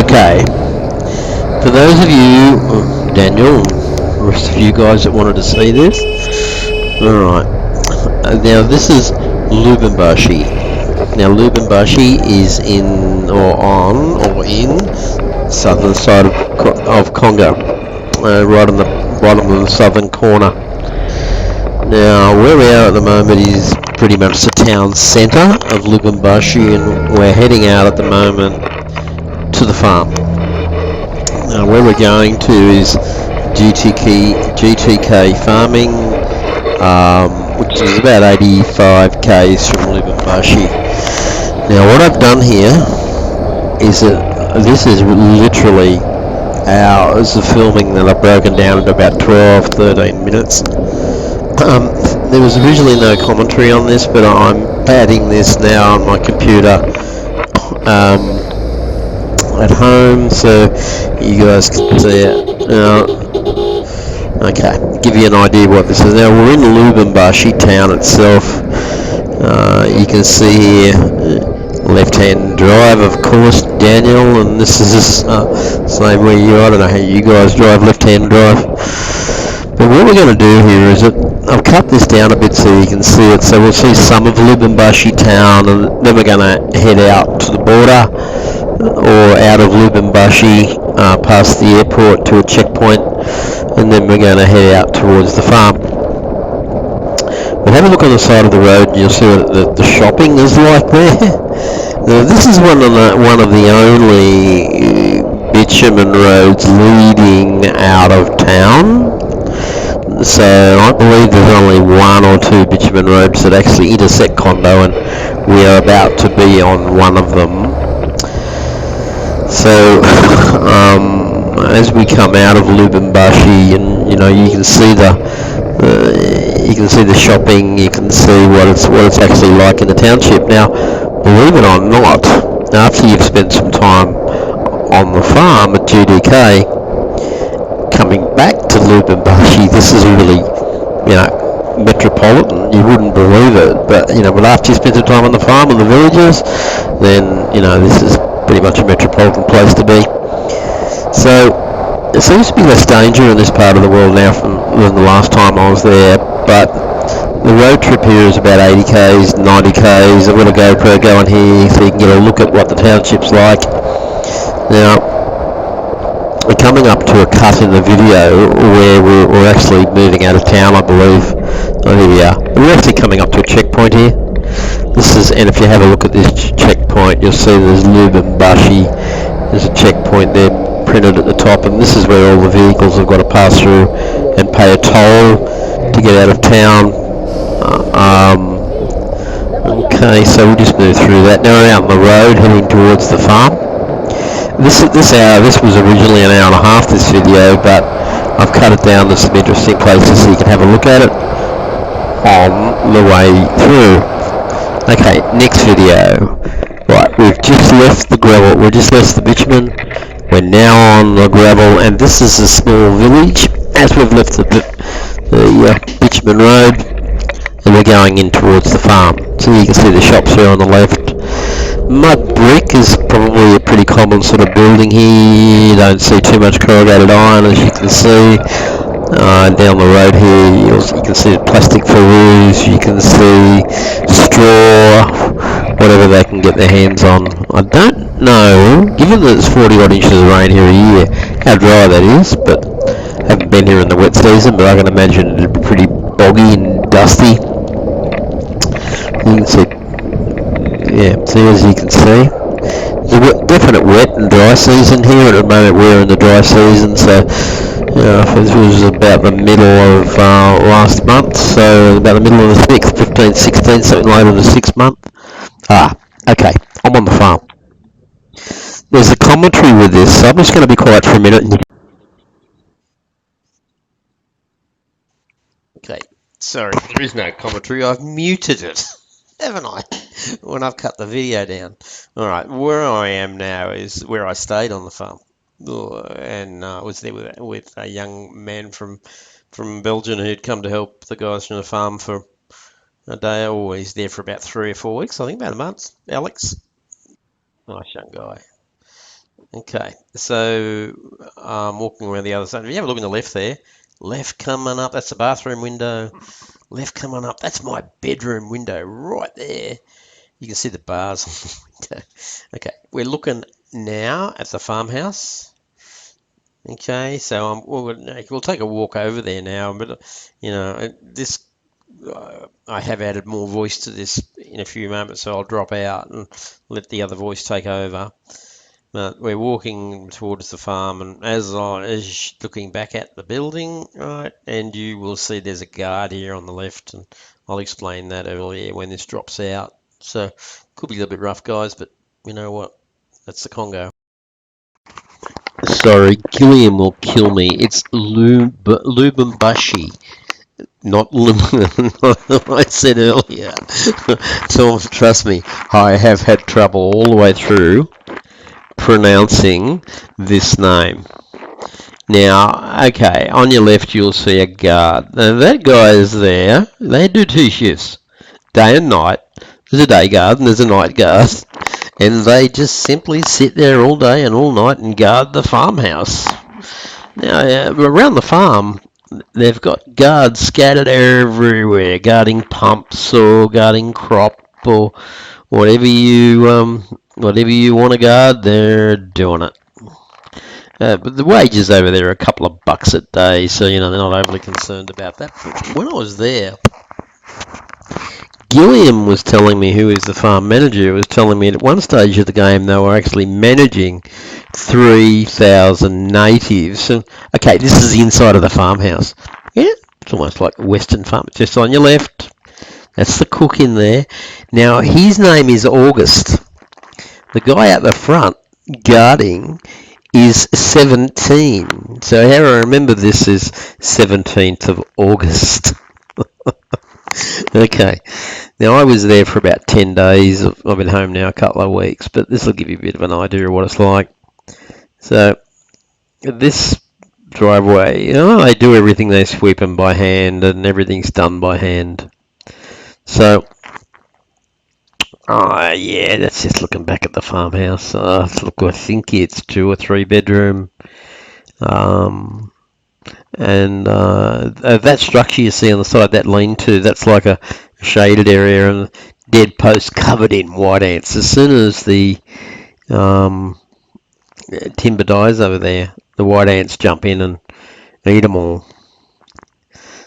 Okay, for those of you, Daniel, and the rest of you guys that wanted to see this, alright, now this is Lubambashi. Now Lubambashi is in, or on, or in southern side of Congo, right on the bottom of the southern corner. Now, where we are at the moment is pretty much the town centre of Lubumbashi, and we're heading out at the moment to the farm. Now, where we're going to is GTK farming, which is about 85 k's from Lubumbashi. Now, what I've done here is that this is literally hours of filming that I've broken down into about 12-13 minutes. There was originally no commentary on this, but I'm adding this now on my computer at home, so you guys can see it. Okay, give you an idea what this is. Now we're in Lubumbashi town itself. You can see here, left-hand drive, of course, Daniel, and this is same where you. I don't know how you guys drive left-hand drive. But what we're going to do here is that I've cut this down a bit so you can see it. So we'll see some of Lubumbashi town, and then we're going to head out to the border or out of Lubumbashi past the airport to a checkpoint, and then we're going to head out towards the farm. But have a look on the side of the road and you'll see what the shopping is like there. Now, this is one of the only bitumen roads leading out of town. So I believe there's only one or two bitumen roads that actually intersect Condo, and we are about to be on one of them. So as we come out of Lubumbashi, and you can see the shopping, you can see what it's actually like in the township. Now, believe it or not, after you've spent some time on the farm at GDK, coming back to Lubumbashi, this is really, metropolitan. You wouldn't believe it, but after you spend some time on the farm and the villages, then this is pretty much a metropolitan place to be. So there seems to be less danger in this part of the world now than the last time I was there, but the road trip here is about 80 k's, 90 k's. I've got a GoPro going here so you can get a look at what the township's like. Now, we're coming up to a cut in the video where we're actually moving out of town, I believe. Oh, here we are. We're actually coming up to a checkpoint here. And if you have a look at this checkpoint, you'll see there's Lubumbashi. There's a checkpoint there printed at the top, and this is where all the vehicles have got to pass through and pay a toll to get out of town. Okay, so we'll just move through that. Now we're out on the road heading towards the farm. This was originally an hour and a half, this video, but I've cut it down to some interesting places so you can have a look at it on the way through. Okay, next video. Right, we've just left the gravel, we've just left the bitumen, we're now on the gravel, and this is a small village as we've left the bitumen road, and we're going in towards the farm. So you can see the shops here on the left. Mud brick is probably a pretty common sort of building here. You don't see too much corrugated iron, as you can see. Down the road here, you can see plastic foils, you can see straw, whatever they can get their hands on. I don't know, given that it's 40 odd inches of rain here a year, how dry that is, but I haven't been here in the wet season, but I can imagine it'd be pretty boggy and dusty. You can see, as you can see, there's a definite wet and dry season here. At the moment we're in the dry season, so this was about the middle of last month, so about the middle of the 6th, 15, 16, something later than the 6th month. Okay, I'm on the farm. There's a commentary with this, so I'm just going to be quiet for a minute. Okay, sorry, there is no commentary. I've muted it, haven't I, when I've cut the video down. Alright, where I am now is where I stayed on the farm. And I was there with a young man from Belgium who'd come to help the guys from the farm for a day. He's there for about 3 or 4 weeks, I think, about a month. Alex, nice young guy. Okay, so walking around the other side. If you have a look on the left there, left coming up, that's the bathroom window. Left coming up, that's my bedroom window right there. You can see the bars on the window. Okay, we're looking now at the farmhouse. Okay, so we'll take a walk over there now, but this I have added more voice to this in a few moments, so I'll drop out and let the other voice take over. But we're walking towards the farm, and as I is looking back at the building, right, and you will see there's a guard here on the left, and I'll explain that earlier when this drops out. So could be a little bit rough, guys, but you know what? That's the Congo. Sorry, Gilliam will kill me. It's Lubambashi, not I said earlier. So trust me, I have had trouble all the way through pronouncing this name. Now, okay, on your left you'll see a guard. Now that guy is there. They do two shifts, day and night. There's a day guard and there's a night guard. And they just simply sit there all day and all night and guard the farmhouse. Now, around the farm, they've got guards scattered everywhere, guarding pumps or guarding crop or whatever you want to guard, they're doing it. But the wages over there are a couple of bucks a day, so they're not overly concerned about that. But when I was there, Gilliam was telling me, who is the farm manager, was telling me at one stage of the game they were actually managing 3,000 natives. And, okay, this is the inside of the farmhouse. Yeah, it's almost like a Western farm. Just on your left, that's the cook in there. Now, his name is August. The guy at the front guarding is 17. So how I remember this is 17th of August. Okay. Now I was there for about 10 days. I've been home now a couple of weeks, but this will give you a bit of an idea of what it's like. So this driveway, they do everything. They sweep them by hand, and everything's done by hand. So, yeah, that's just looking back at the farmhouse. Look, I think it's 2 or 3 bedroom. And that structure you see on the side, that lean-to, that's like a shaded area and dead post covered in white ants. As soon as the timber dies over there, the white ants jump in and eat them all.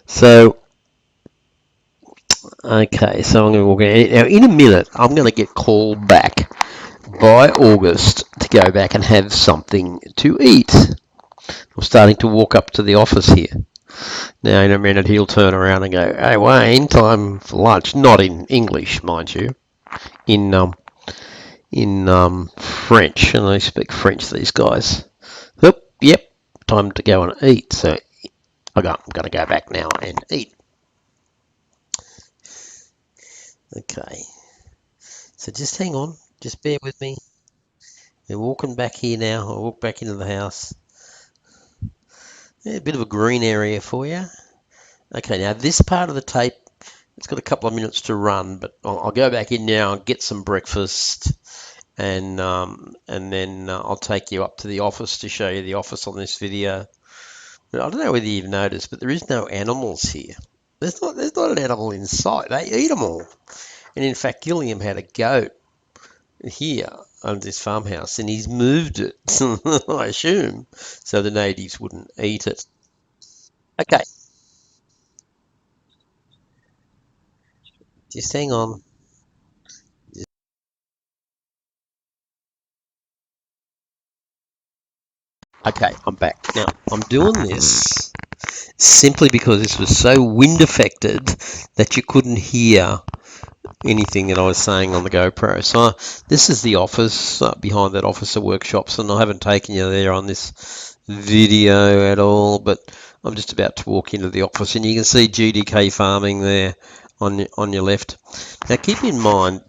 So, okay, so I'm going to walk in. Now, in a minute, I'm going to get called back by August to go back and have something to eat. I'm starting to walk up to the office here. Now, in a minute, he'll turn around and go, "Hey, Wayne, time for lunch." Not in English, mind you, in French, and they speak French. These guys. Yep, time to go and eat. So I'm going to go back now and eat. Okay. So just hang on, just bear with me. We're walking back here now. I'll walk back into the house. Yeah, a bit of a green area for you. Okay, now this part of the tape, it's got a couple of minutes to run, but I'll go back in now and get some breakfast, and then I'll take you up to the office to show you the office on this video. But I don't know whether you've noticed, but there is no animals here. There's not an animal in sight. They eat them all. And in fact, Gilliam had a goat here under this farmhouse, and he's moved it, I assume, so the natives wouldn't eat it. Okay, just hang on. Okay, I'm back. Now, I'm doing this simply because this was so wind affected that you couldn't hear anything that I was saying on the GoPro. So this is the office, behind that officer workshops, and I haven't taken you there on this video at all, but I'm just about to walk into the office, and you can see GDK farming there on your left. Now keep in mind,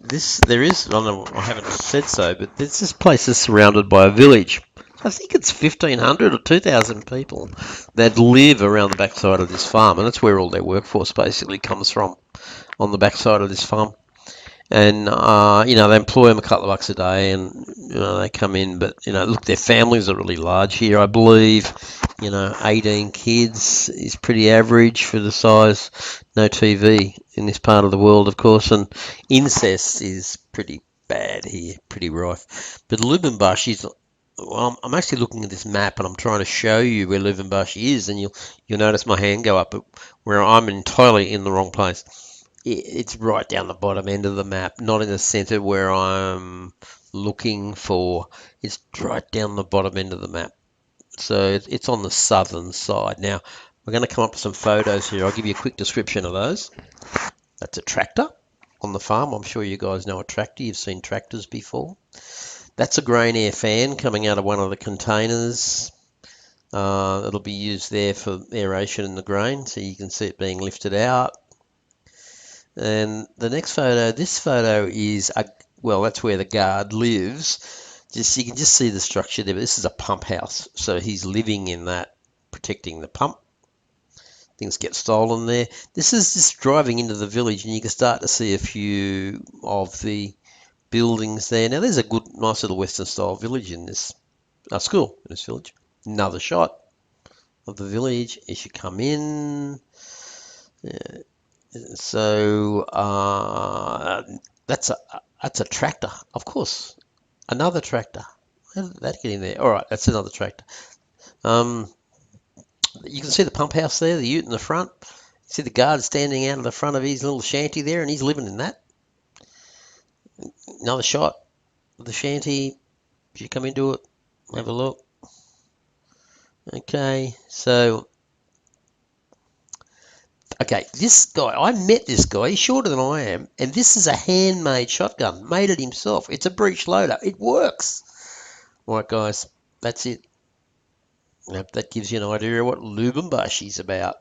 there is, I don't know, I haven't said so, but this place is surrounded by a village. I think it's 1,500 or 2,000 people that live around the backside of this farm, and that's where all their workforce basically comes from, on the backside of this farm. and they employ them a couple of bucks a day, and they come in. But look, their families are really large here. I believe 18 kids is pretty average for the size. No TV in this part of the world, of course, and incest is pretty bad here, pretty rife. But Lubambashi, well, I'm actually looking at this map and I'm trying to show you where Lubumbashi is, and you'll notice my hand go up, but where I'm entirely in the wrong place. It's right down the bottom end of the map, not in the center where I'm looking for. It's right down the bottom end of the map. So it's on the southern side. Now, we're going to come up with some photos here. I'll give you a quick description of those. That's a tractor on the farm. I'm sure you guys know a tractor. You've seen tractors before. That's a grain air fan coming out of one of the containers. It'll be used there for aeration in the grain, so you can see it being lifted out. And the next photo, this photo is, well, that's where the guard lives. You can just see the structure there, but this is a pump house. So he's living in that, protecting the pump. Things get stolen there. This is just driving into the village, and you can start to see a few of the buildings there. Now, there's a good, nice little Western style village in this, school in this village. Another shot of the village as you come in. So that's a tractor, of course. Another tractor. How did that get in there? All right, that's another tractor. You can see the pump house there, the ute in the front. You see the guard standing out of the front of his little shanty there, and he's living in that. Another shot of the shanty. If you come into it, have a look. Okay, so okay, this guy, I met this guy, he's shorter than I am, and this is a handmade shotgun, made it himself. It's a breech loader. It works. All right, guys, that's it. That gives you an idea of what Lubambashi's about.